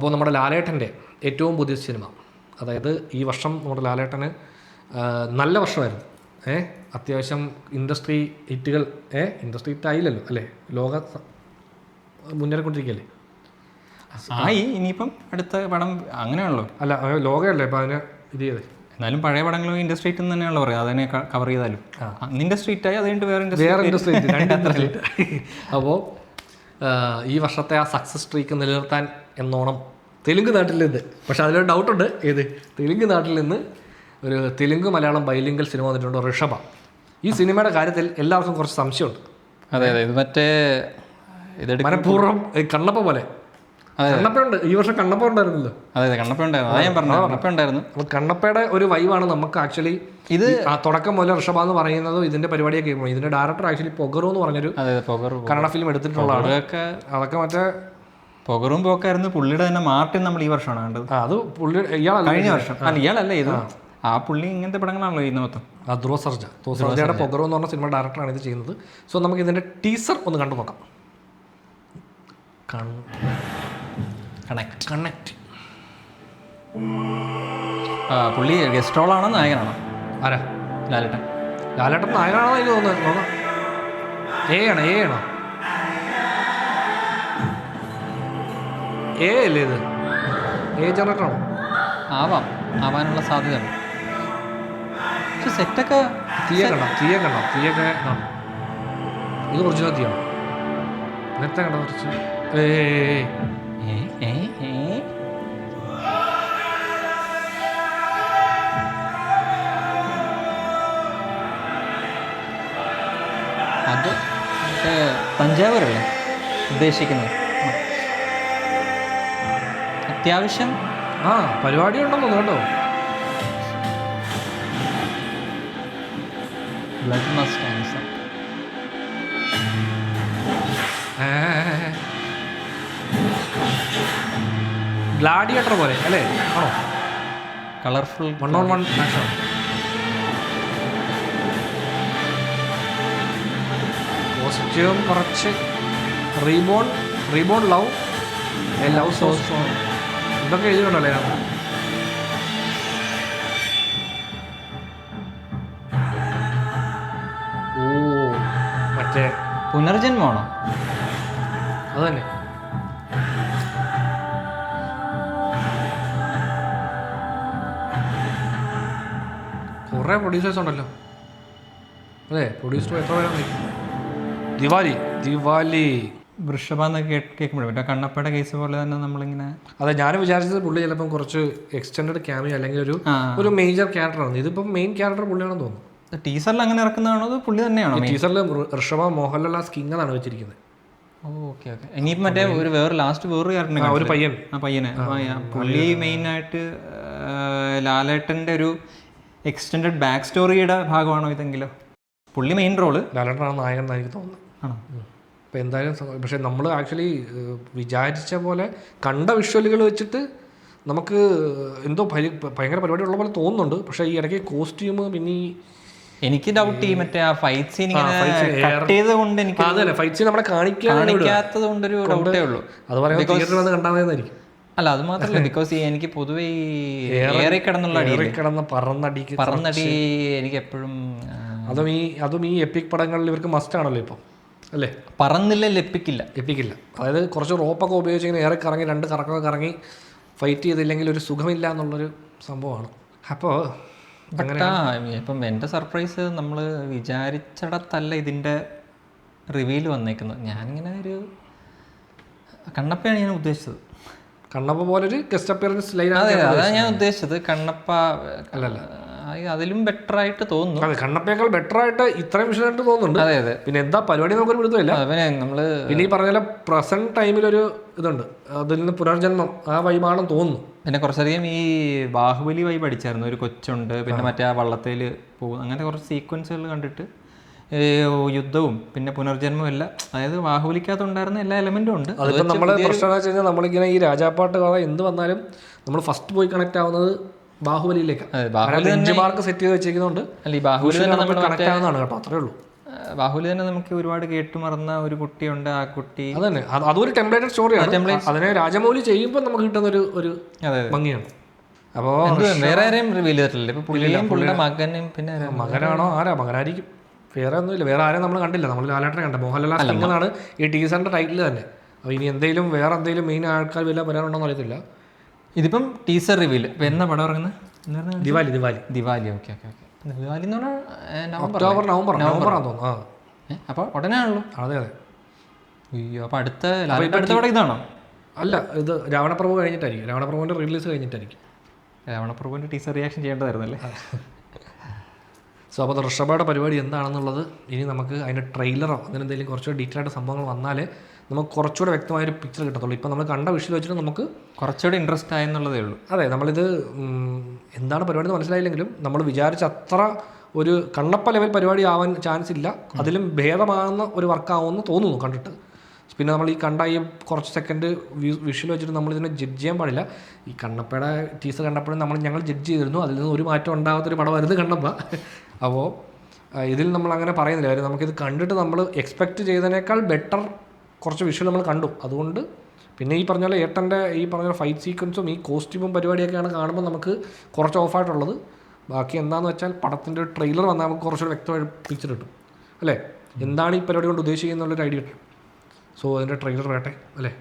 അപ്പോൾ നമ്മുടെ ലാലേട്ടൻ്റെ ഏറ്റവും പുതിയ സിനിമ, അതായത് ഈ വർഷം നമ്മുടെ ലാലേട്ടന് നല്ല വർഷമായിരുന്നു. അത്യാവശ്യം ഇൻഡസ്ട്രി ഹിറ്റുകൾ, ഇൻഡസ്ട്രി ഹിറ്റായില്ലല്ലോ അല്ലേ, ലോക മുന്നേറിക്കൊണ്ടിരിക്കുകയല്ലേ. ഇനിയിപ്പം അടുത്ത പടം അങ്ങനെയാണല്ലോ. അല്ല, ലോകമല്ലേ ഇപ്പം അതിന് ഇത് ചെയ്തേ. എന്നാലും പഴയ പടങ്ങളും ഇൻഡസ്ട്രി ഹിറ്റ് തന്നെയാണല്ലോ പറയുക. അതിനെ കവർ ചെയ്താലും ഇൻഡസ്ട്രി ഹിറ്റായി അത് കഴിഞ്ഞിട്ട് വേറെ ഇൻഡസ്ട്രി ഹിറ്റ്. അപ്പോൾ ഈ വർഷത്തെ ആ സക്സസ് സ്ട്രീക്ക് നിലനിർത്താൻ എന്നോണം തെലുങ്ക് നാട്ടിൽ നിന്ന്, പക്ഷെ അതിലൊരു ഡൗട്ടുണ്ട്, തെലുങ്ക് നാട്ടിൽ നിന്ന് ഒരു തെലുങ്ക് മലയാളം ബൈലിംഗൽ സിനിമ വന്നിട്ടുണ്ട്, ഋഷഭ. ഈ സിനിമയുടെ കാര്യത്തിൽ എല്ലാവർക്കും കുറച്ച് സംശയമുണ്ട്. അതെ അതെ, ഇത് മറ്റേ മനഃപൂർവ്വം കണ്ണപ്പ പോലെ. കണ്ണപ്പയുണ്ട് ഈ വർഷം, കണ്ണപ്പ ഉണ്ടായിരുന്നല്ലോ. അതെ അതെ, കണ്ണപ്പ ഉണ്ടായിരുന്നു. ഞാൻ പറഞ്ഞു കണ്ണപ്പ ഉണ്ടായിരുന്നു. അപ്പോൾ കണ്ണപ്പയുടെ ഒരു വൈവാണ് നമുക്ക് ആക്ച്വലി ഇത് ആ തുടക്കം മുതൽ ഋഷഭ എന്ന് പറയുന്നത് ഇതിന്റെ പരിപാടിയൊക്കെ കേൾക്കുമ്പോൾ ഇതിന്റെ ഡയറക്ടർ ആക്ച്വലി പൊഗറു എന്ന് പറഞ്ഞൊരു കന്നഡ ഫിലിം എടുത്തിട്ടുള്ളതാണ്. അതൊക്കെ മറ്റേ പൊഗറും പോക്കായിരുന്നു. പുള്ളിയുടെ തന്നെ മാർട്ടിൻ നമ്മൾ ഈ വർഷമാണ് കണ്ടത്. അത് പുള്ളി ഇയാളല്ല, കഴിഞ്ഞ വർഷം. അല്ല ഇയാളല്ല, ഇത് ആ പുള്ളി ഇങ്ങനത്തെ പടങ്ങളാണല്ലോ ചെയ്യുന്നത് മൊത്തം. ധ്രുവ സർജയുടെ പൊഗറു എന്ന് പറഞ്ഞ സിനിമ ഡയറക്ടറാണ് ഇത് ചെയ്യുന്നത്. സോ നമുക്ക് ഇതിന്റെ ടീസർ ഒന്ന് കണ്ടു നോക്കാം. കണക്ട്. പുള്ളി ഗസ്റ്റ് റോളാണോ നായകനാണോ? ആരാ? ലാലേട്ടൻ നായകനാണോ എനിക്ക് തോന്നുന്നത്. ആണോ അല്ലേ ഇത്? ജനറേറ്ററാണോ? ആവാനുള്ള സാധ്യതയുണ്ട്. പക്ഷെ സെറ്റൊക്കെ തീയൊക്കെ ഇത് ഒറിജിനൽ തീയാണ്. നേരത്തെ കണ്ട കുറച്ച് അത് തഞ്ചാവൂരല്ലേ ഉദ്ദേശിക്കുന്നത്? അത്യാവശ്യം പരിപാടി ഉണ്ടെന്ന് കേട്ടോ. Blood must answer. ഗ്ലാഡിയേറ്റർ പോലെ അല്ലേ? ആണോ? Colourful 1-on-1 action. കോസ്റ്റ്യൂം കുറച്ച് റീബോൺ ലവ് സോ സ്ട്രോങ് ഇതൊക്കെ എഴുതിയിട്ടുണ്ടല്ലേ? മറ്റേ പുനർജന്മമാണോ? അത് തന്നെ. കുറേ പ്രൊഡ്യൂസേഴ്സ് ഉണ്ടല്ലോ അല്ലേ? പ്രൊഡ്യൂസർ എത്ര പേരാണ്? ദിവാലി വൃഷഭ എന്നൊക്കെ കേൾക്കുമ്പോഴേ മറ്റേ കണ്ണപ്പയുടെ കേസ് പോലെ തന്നെ നമ്മളിങ്ങനെ. അതെ, ഞാനും വിചാരിച്ചത് പുള്ളി ചിലപ്പം കുറച്ച് എക്സ്റ്റെൻഡ് ക്യാമിയോ അല്ലെങ്കിൽ ഒരു മേജർ ക്യാരക്ടറാണ്. ഇതിപ്പം മെയിൻ ക്യാരക്ടർ പുള്ളിയാണെന്ന് തോന്നുന്നു. ടീസറിൽ അങ്ങനെ ഇറക്കുന്നതാണോ അത് പുള്ളി തന്നെയാണോ? ടീസറിൽ ഋഷഭ മോഹൻലാൽ സ്കിങ് എന്നാണ് വെച്ചിരിക്കുന്നത്. ഓക്കെ. ഇനിയിപ്പോൾ മറ്റേ വേറൊരു ക്യാരക്ടർ, ഒരു പയ്യനെ പുള്ളി മെയിനായിട്ട് ലാലേട്ടൻ്റെ ഒരു എക്സ്റ്റെൻഡഡ് ബാക്ക് സ്റ്റോറിയുടെ ഭാഗമാണോ ഇതെങ്കിലും? പുള്ളി മെയിൻ റോള്, ലാലേട്ടനാണ് നായകൻ എന്ന് എനിക്ക് തോന്നുന്നു. ആണോ? അപ്പോൾ എന്തായാലും പക്ഷേ നമ്മൾ ആക്ച്വലി വിചാരിച്ച പോലെ കണ്ട വിഷ്വലുകൾ വെച്ചിട്ട് നമുക്ക് എന്തോ ഭയങ്കര പരിപാടി ഉള്ള പോലെ തോന്നുന്നുണ്ട്. പക്ഷേ ഈ ഇടയ്ക്ക് കോസ്റ്റ്യൂം പിന്നെ എനിക്ക് ഡൗട്ട് ഈ മറ്റേ ആ ഫൈറ്റ് സീൻ കൊണ്ട് എനിക്ക് ഫൈറ്റ് സീൻ നമ്മളെ കാണിക്കാത്തത് കൊണ്ടൊരു ഡൗട്ടേ ഉള്ളൂ. അത് പറയുന്നത് കണ്ടാതായിരിക്കും. അല്ല അത് മാത്രമല്ല, ബിക്കോസ് എനിക്ക് പൊതുവേ ഏറെ കിടന്നുള്ള പറന്നടി എനിക്ക് എപ്പോഴും അതും ഈ എപ്പിക് പടങ്ങളിൽ ഇവർക്ക് മസ്റ്റ് ആണല്ലോ ഇപ്പം അല്ലേ? പറന്നില്ല എപ്പിക്കില്ല. അതായത് കുറച്ച് റോപ്പൊക്കെ ഉപയോഗിച്ച് ഇങ്ങനെ ഏറെ കറങ്ങി 2 കറക്കമൊക്കെ കറങ്ങി ഫൈറ്റ് ചെയ്തില്ലെങ്കിൽ ഒരു സുഖമില്ല എന്നുള്ളൊരു സംഭവമാണ്. അപ്പോൾ ഇപ്പം എൻ്റെ സർപ്രൈസ് നമ്മൾ വിചാരിച്ചിടത്തല്ല ഇതിൻ്റെ റിവീൽ വന്നേക്കുന്നത്. ഞാനിങ്ങനെ ഒരു കണ്ണപ്പയാണ് ഞാൻ ഉദ്ദേശിച്ചത്. കണ്ണപ്പ പോലൊരു ഗസ്റ്റ് അപ്പിയറൻസ് ലൈൻ. അതാണ് ഞാൻ ഉദ്ദേശിച്ചത്. കണ്ണപ്പ അല്ലല്ല, അതിലും ബെറ്റർ ആയിട്ട് തോന്നുന്നു. അതെ, കണ്ണപ്പയേക്കാൾ ബെറ്റർ ആയിട്ട് ഇത്രയും വിഷയമായിട്ട് തോന്നുന്നുണ്ട്. അതെ അതെ. പിന്നെ എന്താ പരിപാടി നമുക്കൊരു പിടുത്തമില്ല. നമ്മള് പിന്നെ ഈ പറഞ്ഞ പ്രസന്റ് ടൈമിലൊരു ഇതുണ്ട്, അതിൽ നിന്ന് പുനർജന്മം ആ വൈബാണെന്ന് തോന്നുന്നു. പിന്നെ കുറച്ചധികം ഈ ബാഹുബലി വൈബ് അടിച്ചായിരുന്നു. ഒരു കൊച്ചുണ്ട്, പിന്നെ മറ്റേ ആ വള്ളത്തിൽ പോകും, അങ്ങനെ കുറച്ച് സീക്വൻസുകൾ കണ്ടിട്ട് യുദ്ധവും പിന്നെ പുനർജന്മവും എല്ലാം, അതായത് ബാഹുബലിക്കകത്തുണ്ടായിരുന്ന എല്ലാ എലമെന്റും ഉണ്ട്. അതിപ്പോൾ നമ്മളെ പ്രശ്നം എന്ന് വെച്ച് കഴിഞ്ഞാൽ നമ്മളിങ്ങനെ ഈ രാജാപ്പാട്ട് കഥ എന്ത് വന്നാലും നമ്മൾ ഫസ്റ്റ് പോയി കണക്ട് ആവുന്നത് ബാഹുബലിയിലേക്കാണ്. മാർക്ക് സെറ്റ് ചെയ്ത് വെച്ചിരിക്കുന്നതുകൊണ്ട് ഈ ബാഹുബലി കണക്ട് ആവുന്നതാണ് കേട്ടോ, അത്രേ ഉള്ളൂ. ബാഹുബലി തന്നെ നമുക്ക് ഒരുപാട് കേട്ടുമറന്ന ഒരു കുട്ടിയുണ്ട്. ആ കുട്ടി അത് തന്നെ അതൊരു ടെംപ്ലേറ്റഡ് സ്റ്റോറിയാണ്. അതിനെ രാജമൗലി ചെയ്യുമ്പോൾ നമുക്ക് കിട്ടുന്ന ഒരു ഭംഗിയാണ്. അപ്പോൾ വേറെ ആരെയും റിവീൽ ചെയ്തിട്ടില്ല. ഇപ്പൊ പുള്ളിയും പുള്ളിയുടെ മകനും പിന്നെ മകനാണോ മകനായിരിക്കും, വേറെ ഒന്നുമില്ല. വേറെ ആരും നമ്മൾ കണ്ടില്ല. നമ്മൾ ലാലേട്ടനെ കണ്ട മോഹൻലാൽ എന്നാണ് ഈ ടീസറിന്റെ ടൈറ്റിൽ തന്നെ. അപ്പോൾ ഇനി എന്തെങ്കിലും വേറെ എന്തെങ്കിലും മെയിൻ ആൾക്കാർ വല്ല വരാനുണ്ടോന്ന് അറിയത്തില്ല. ഇതിപ്പം ടീസർ റിവീൽ. ഇപ്പൊ എന്നാ പടം ഇറങ്ങുന്നത്? ദിവാലി. ഓക്കെ. ദിവാലി എന്ന് പറഞ്ഞാൽ ഒക്ടോബർ നവംബറാന്ന് തോന്നുന്നു. അപ്പൊ ഉടനെ ആണല്ലോ. അതെ. അയ്യോ, അപ്പൊ അടുത്ത പടം ഇതാണോ? അല്ല, ഇത് രാവണപ്രഭു കഴിഞ്ഞിട്ടായിരിക്കും. രാവണപ്രഭുവിന്റെ റിലീസ് കഴിഞ്ഞിട്ടായിരിക്കും. രാവണപ്രഭുവിന്റെ ടീസർ റിയാക്ഷൻ ചെയ്യേണ്ടതായിരുന്നല്ലേ. സോ അപ്പോൾ ഋഷഭയുടെ പരിപാടി എന്താണെന്നുള്ളത് ഇനി നമുക്ക് അതിൻ്റെ ട്രെയിലറോ അങ്ങനെ എന്തെങ്കിലും കുറച്ചുകൂടെ ഡീറ്റെയിൽ ആയിട്ട് സംഭവങ്ങൾ വന്നാലേ നമുക്ക് കുറച്ചുകൂടെ വ്യക്തമായൊരു പിക്ചർ കിട്ടത്തുള്ളൂ. ഇപ്പോൾ നമ്മൾ കണ്ട വിഷ്വൽ വെച്ചിട്ട് നമുക്ക് കുറച്ചുകൂടെ ഇൻട്രസ്റ്റ് ആയെന്നുള്ളതേ ഉള്ളൂ. അതെ, നമ്മളിത് എന്താണ് പരിപാടി എന്ന് മനസ്സിലായില്ലെങ്കിലും നമ്മൾ വിചാരിച്ച അത്ര ഒരു കണ്ണപ്പ ലെവൽ പരിപാടി ആവാൻ ചാൻസ് ഇല്ല. അതിലും ഭേദമാകുന്ന ഒരു വർക്കാവുമെന്ന് തോന്നുന്നു കണ്ടിട്ട്. പിന്നെ നമ്മൾ ഈ കണ്ട ഈ കുറച്ച് സെക്കൻഡ് വിഷ്വൽ വെച്ചിട്ട് നമ്മളിതിനെ ജഡ്ജ് ചെയ്യാൻ പാടില്ല. ഈ കണ്ണപ്പയുടെ ടീസർ കണ്ടപ്പോഴും ഞങ്ങൾ ജഡ്ജ് ചെയ്തിരുന്നു. അതിൽ നിന്ന് ഒരു മാറ്റം ഉണ്ടാകാത്തൊരു പടമായിരുന്നു കണ്ണപ്പ. അപ്പോൾ ഇതിൽ നമ്മൾ അങ്ങനെ പറയുന്നില്ല. കാര്യം നമുക്കിത് കണ്ടിട്ട് നമ്മൾ എക്സ്പെക്റ്റ് ചെയ്തതിനേക്കാൾ ബെറ്റർ കുറച്ച് വിഷ്വൽ നമ്മൾ കണ്ടു. അതുകൊണ്ട് പിന്നെ ഈ പറഞ്ഞ പോലെ ഏട്ടൻ്റെ ഈ പറഞ്ഞ ഫൈറ്റ് സീക്വൻസും ഈ കോസ്റ്റ്യൂമും പരിപാടിയൊക്കെയാണ് കാണുമ്പോൾ നമുക്ക് കുറച്ച് ഓഫായിട്ടുള്ളത്. ബാക്കി എന്താണെന്ന് വെച്ചാൽ പടത്തിൻ്റെ ഒരു ട്രെയിലർ വന്നാൽ നമുക്ക് കുറച്ചുകൂടി വ്യക്തമായ പിക്ചർ കിട്ടും അല്ലേ, എന്താണ് ഈ പരിപാടി കൊണ്ട് ഉദ്ദേശിക്കുന്നുള്ളൊരു ഐഡിയ കിട്ടും. സോ അതിൻ്റെ ട്രെയിലർ വേട്ടെ അല്ലേ.